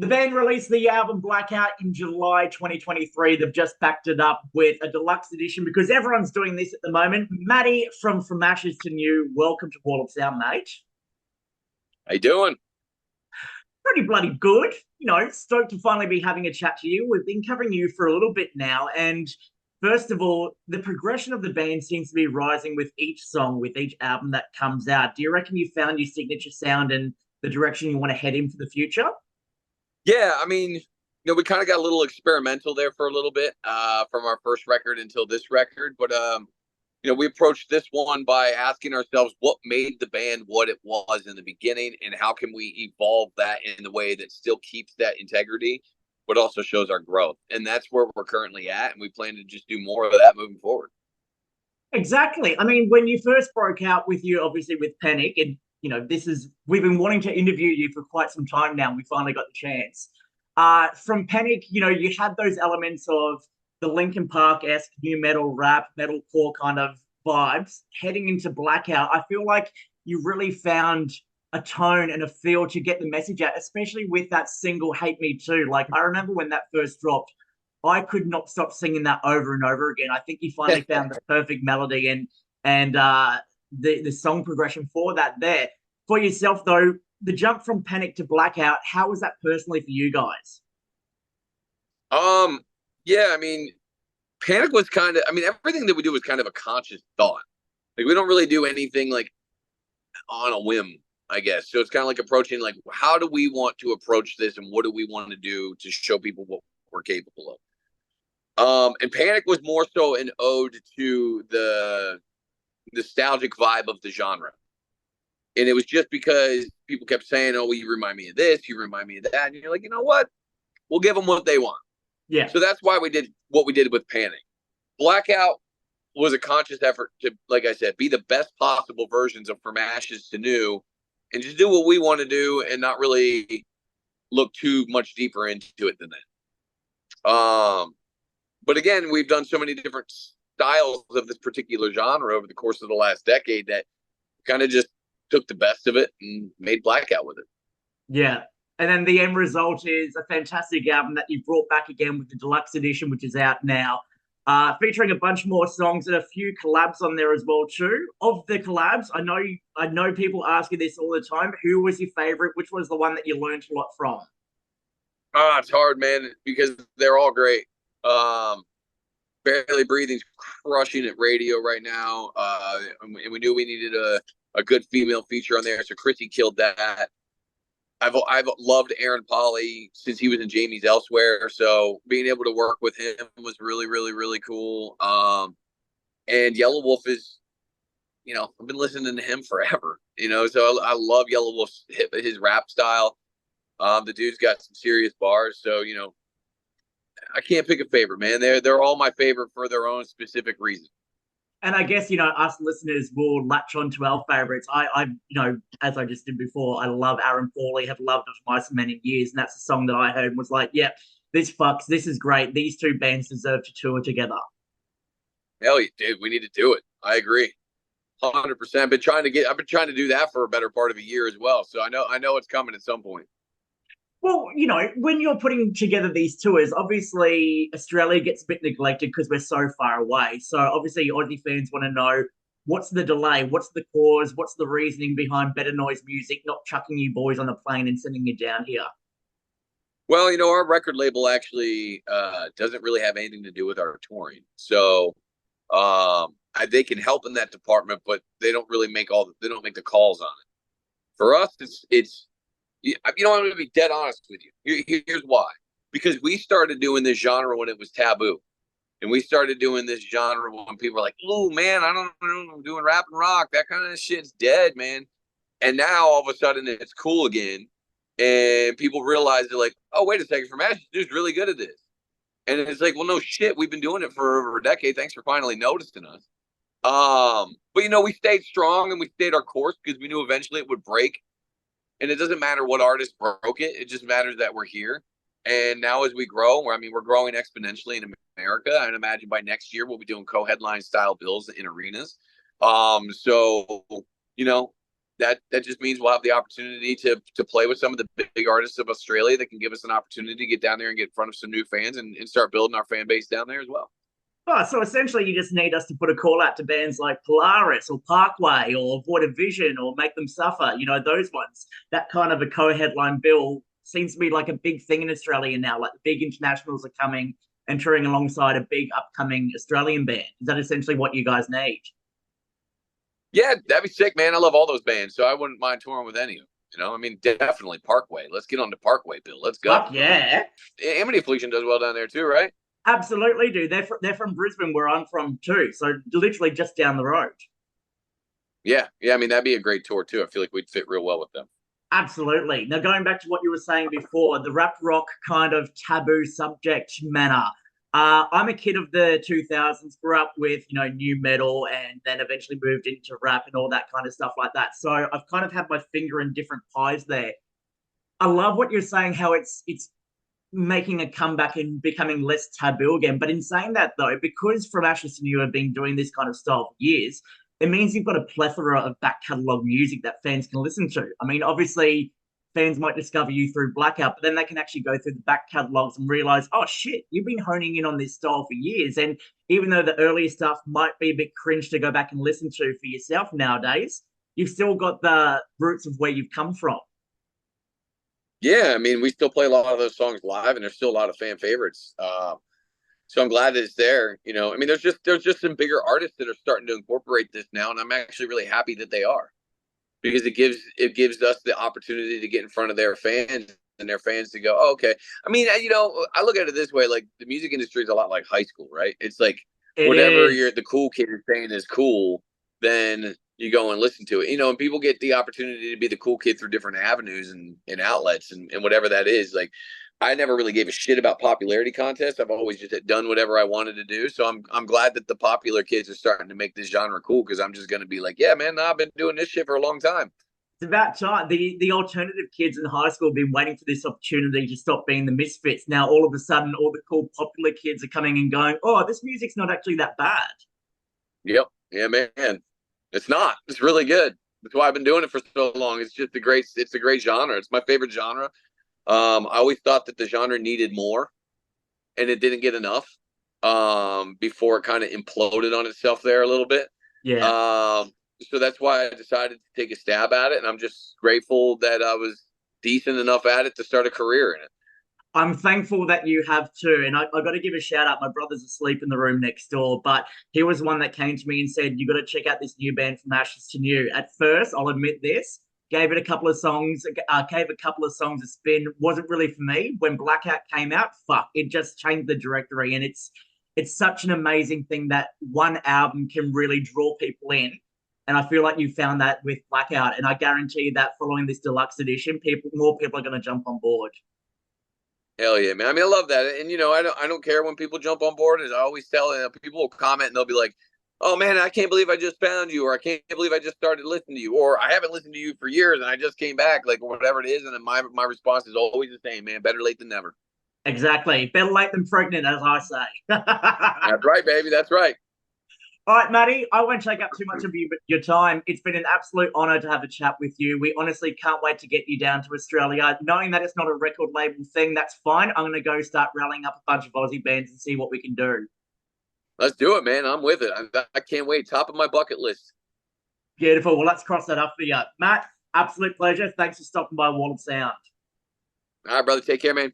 The band released the album Blackout in July 2023. They've just backed it up with a deluxe edition because everyone's doing this at the moment. Matty from Ashes to New, welcome to Wall of Sound, mate. How you doing? Pretty bloody good. Stoked to finally be having a chat to you. We've been covering you for a little bit now. And first of all, the progression of the band seems to be rising with each song, with each album that comes out. Do you reckon you found your signature sound and the direction you want to head in for the future? Yeah, I mean, we kind of got a little experimental there for a little bit from our first record until this record. But, we approached this one by asking ourselves what made the band what it was in the beginning and how can we evolve that in the way that still keeps that integrity, but also shows our growth. And that's where we're currently at. And we plan to just do more of that moving forward. Exactly. I mean, when you first broke out with you, obviously with Panic, and we've been wanting to interview you for quite some time now. And we finally got the chance. From Panic, you had those elements of the Linkin Park-esque new metal rap, metalcore kind of vibes. Heading into Blackout, I feel like you really found a tone and a feel to get the message out, especially with that single "Hate Me Too." Like, I remember when that first dropped, I could not stop singing that over and over again. I think you finally found the perfect melody and the song progression for that there. For yourself, though, the jump from Panic to Blackout, how was that personally for you guys? Yeah, I mean, Panic was everything that we do was kind of a conscious thought. Like, we don't really do anything like on a whim, I guess. So it's kind of like approaching, like, how do we want to approach this and what do we want to do to show people what we're capable of? And Panic was more so an ode to the nostalgic vibe of the genre. And it was just because people kept saying, "Oh, well, you remind me of this, you remind me of that." And you're like, you know what? We'll give them what they want. Yeah. So that's why we did what we did with Panic. Blackout was a conscious effort to, like I said, be the best possible versions of From Ashes to New and just do what we want to do and not really look too much deeper into it than that. But again, we've done so many different styles of this particular genre over the course of the last decade that kind of just took the best of it and made Blackout with it. Yeah. And then the end result is a fantastic album that you brought back again with the Deluxe Edition, which is out now, featuring a bunch more songs and a few collabs on there as well too. Of the collabs, I know people ask you this all the time. Who was your favorite? Which was the one that you learned a lot from? It's hard, man, because they're all great. Barely Breathing's crushing at radio right now, and we knew we needed a good female feature on there, so Chrissy killed that. I've loved Aaron Pauley since he was in Jamie's Elsewhere, so being able to work with him was really, really, really cool. And Yellow Wolf is, I've been listening to him forever, so I love Yellow Wolf's his rap style. The dude's got some serious bars, so I can't pick a favorite, man. They're all my favorite for their own specific reason. And I guess, us listeners will latch on to our favorites. As I just did before, I love Aaron Pauley, have loved it for so many years. And that's a song that I heard and was like, yeah, this fucks. This is great. These two bands deserve to tour together. Hell yeah, dude, we need to do it. I agree. 100%. I've been trying to do that for a better part of a year as well. So I know it's coming at some point. Well, when you're putting together these tours, obviously Australia gets a bit neglected because we're so far away. So obviously Aussie fans want to know what's the delay, what's the cause, what's the reasoning behind Better Noise Music not chucking you boys on a plane and sending you down here? Well, our record label actually doesn't really have anything to do with our touring. So they can help in that department, but they don't really make the calls on it. For us, it's I'm going to be dead honest with you. Here's why. Because we started doing this genre when it was taboo. And we started doing this genre when people were like, "Oh, man, I don't know, I'm doing rap and rock. That kind of shit's dead, man." And now, all of a sudden, it's cool again. And people realize they're like, "Oh, wait a second, From Ashes, dude's really good at this." And it's like, well, no shit. We've been doing it for over a decade. Thanks for finally noticing us. But, we stayed strong and we stayed our course because we knew eventually it would break. And it doesn't matter what artist broke it. It just matters that we're here. And now as we grow, we're growing exponentially in America. I'd imagine by next year, we'll be doing co-headline style bills in arenas. So, that just means we'll have the opportunity to play with some of the big artists of Australia that can give us an opportunity to get down there and get in front of some new fans and start building our fan base down there as well. Oh, so essentially, you just need us to put a call out to bands like Polaris or Parkway or Void of Vision or Make Them Suffer. You know, those ones. That kind of a co-headline bill seems to be like a big thing in Australia now. Like the big internationals are coming and touring alongside a big upcoming Australian band. Is that essentially what you guys need? Yeah, that'd be sick, man. I love all those bands, so I wouldn't mind touring with any of them. You know, I mean, definitely Parkway. Let's get on to Parkway, Bill. Let's go. Fuck yeah. Amity Affliction does well down there too, right? Absolutely, dude. They're from Brisbane, where I'm from too. So literally just down the road. Yeah. I mean, that'd be a great tour too. I feel like we'd fit real well with them. Absolutely. Now, going back to what you were saying before, the rap rock kind of taboo subject manner. I'm a kid of the 2000s, grew up with, you know, new metal and then eventually moved into rap and all that kind of stuff like that. So I've kind of had my finger in different pies there. I love what you're saying, how it's making a comeback and becoming less taboo again. But in saying that, though, because From Ashes to New have been doing this kind of style for years, it means you've got a plethora of back catalogue music that fans can listen to. I mean, obviously, fans might discover you through Blackout, but then they can actually go through the back catalogues and realize, oh, shit, you've been honing in on this style for years. And even though the earlier stuff might be a bit cringe to go back and listen to for yourself nowadays, you've still got the roots of where you've come from. Yeah, I mean, we still play a lot of those songs live, and there's still a lot of fan favorites. So I'm glad that it's there. You know, I mean, there's just some bigger artists that are starting to incorporate this now, and I'm actually really happy that they are, because it gives us the opportunity to get in front of their fans and their fans to go, oh, okay. I mean, you know, I look at it this way: like the music industry is a lot like high school, right? It's like whatever the cool kid is saying is cool, then you go and listen to it, you know, and people get the opportunity to be the cool kid through different avenues and outlets and whatever that is. Like, I never really gave a shit about popularity contests. I've always just done whatever I wanted to do. So I'm glad that the popular kids are starting to make this genre cool, because I'm just going to be like, yeah, man, I've been doing this shit for a long time. It's about time. The alternative kids in high school have been waiting for this opportunity to stop being the misfits. Now, all of a sudden, all the cool popular kids are coming and going, oh, this music's not actually that bad. Yep. Yeah, man. It's not. It's really good. That's why I've been doing it for so long. It's just it's a great genre. It's my favorite genre. I always thought that the genre needed more, and it didn't get enough before it kind of imploded on itself there a little bit. Yeah. So that's why I decided to take a stab at it, and I'm just grateful that I was decent enough at it to start a career in it. I'm thankful that you have too. And I got to give a shout out. My brother's asleep in the room next door, but he was one that came to me and said, you got to check out this new band From Ashes to New. At first, I'll admit this, gave it a couple of songs, gave a couple of songs a spin. Wasn't really for me. When Blackout came out, fuck, it just changed the directory. And it's such an amazing thing that one album can really draw people in. And I feel like you found that with Blackout. And I guarantee that following this deluxe edition, more people are going to jump on board. Hell yeah, man. I mean, I love that. And, you know, I don't care when people jump on board. As I always tell, people will comment and they'll be like, oh, man, I can't believe I just found you, or I can't believe I just started listening to you, or I haven't listened to you for years and I just came back, like whatever it is. And then my response is always the same, man. Better late than never. Exactly. Better late than pregnant, as I say. That's right, baby. That's right. All right, Matty, I won't take up too much of your time. It's been an absolute honor to have a chat with you. We honestly can't wait to get you down to Australia. Knowing that it's not a record label thing, that's fine. I'm going to go start rallying up a bunch of Aussie bands and see what we can do. Let's do it, man. I'm with it. I can't wait. Top of my bucket list. Beautiful. Well, let's cross that up for you. Matt, absolute pleasure. Thanks for stopping by Wall of Sound. All right, brother. Take care, man.